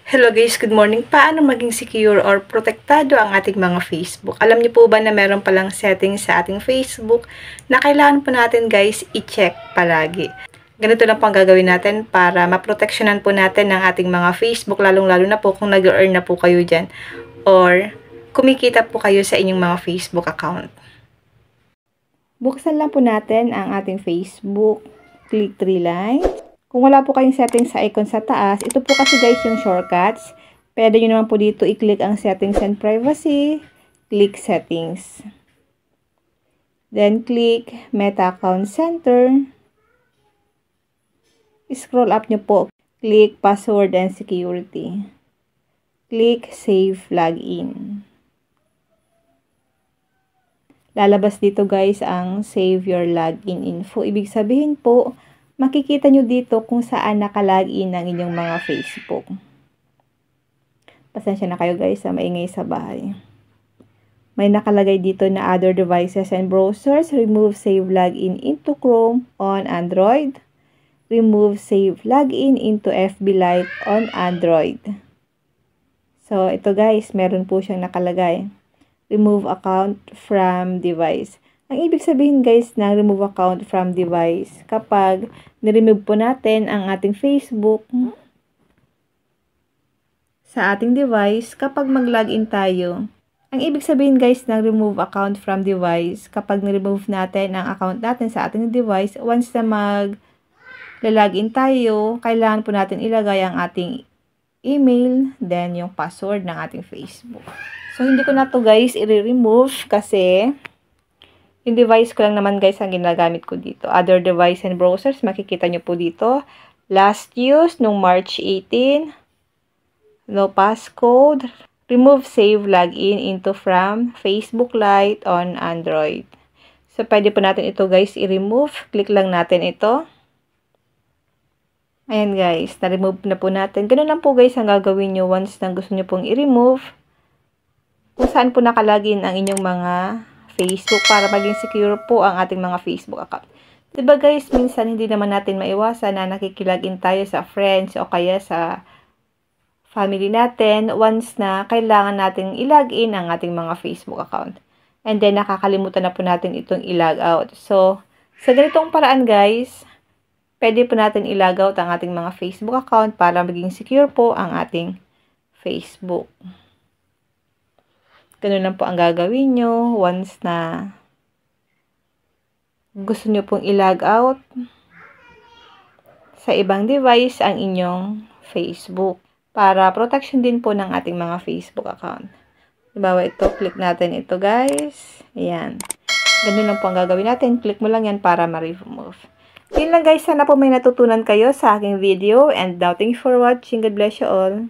Hello guys, good morning. Paano maging secure or protektado ang ating mga Facebook? Alam niyo po ba na meron palang settings sa ating Facebook na kailangan po natin guys i-check palagi. Ganito lang po ang gagawin natin para maproteksyonan po natin ang ating mga Facebook, lalong-lalo na po kung nag-earn na po kayo dyan or kumikita po kayo sa inyong mga Facebook account. Buksan lang po natin ang ating Facebook, click 3 lines. Kung wala po kayong settings sa icon sa taas, ito po kasi guys yung shortcuts. Pwede nyo naman po dito i-click ang settings and privacy. Click settings. Then click Meta Account Center. Scroll up nyo po. Click Password and Security. Click Save Login. Lalabas dito guys ang Save Your Login Info. Ibig sabihin po, makikita nyo dito kung saan nakalagin ang inyong mga Facebook. Pasensya na kayo guys sa maingay sa bahay. May nakalagay dito na other devices and browsers. Remove save login into Chrome on Android. Remove save login into FB Lite on Android. So ito guys, meron po siyang nakalagay. Remove account from device. Ang ibig sabihin guys ng remove account from device, kapag niremove po natin ang ating Facebook sa ating device, kapag mag-login tayo, ang ibig sabihin guys ng remove account from device, kapag niremove natin ang account natin sa ating device, once na mag-login tayo, kailangan po natin ilagay ang ating email, then yung password ng ating Facebook. So hindi ko na to guys i-remove kasi yung device ko lang naman guys ang ginagamit ko dito. Other device and browsers, makikita nyo po dito. Last use nung March 18. No passcode. Remove save login into from Facebook Lite on Android. So, pwede po natin ito guys i-remove. Click lang natin ito. Ayan guys, na-remove na po natin. Ganun lang po guys ang gagawin nyo once na gusto nyo pong i-remove. Kung saan po nakalagin ang inyong mga Facebook para maging secure po ang ating mga Facebook account. Diba guys, minsan hindi naman natin maiwasan na nakikilagin tayo sa friends o kaya sa family natin once na kailangan nating ilagin ang ating mga Facebook account. And then nakakalimutan na po natin itong ilog out. So, sa ganitong paraan guys, pwede po natin ilog out ang ating mga Facebook account para maging secure po ang ating Facebook. Ganun lang po ang gagawin nyo once na gusto nyo pong i-log out sa ibang device ang inyong Facebook para protection din po ng ating mga Facebook account. Halimbawa ito, click natin ito guys. Ayan. Ganun lang po ang gagawin natin. Click mo lang yan para ma-remove. Yun lang guys. Sana po may natutunan kayo sa aking video. And now, thank you for watching. God bless you all.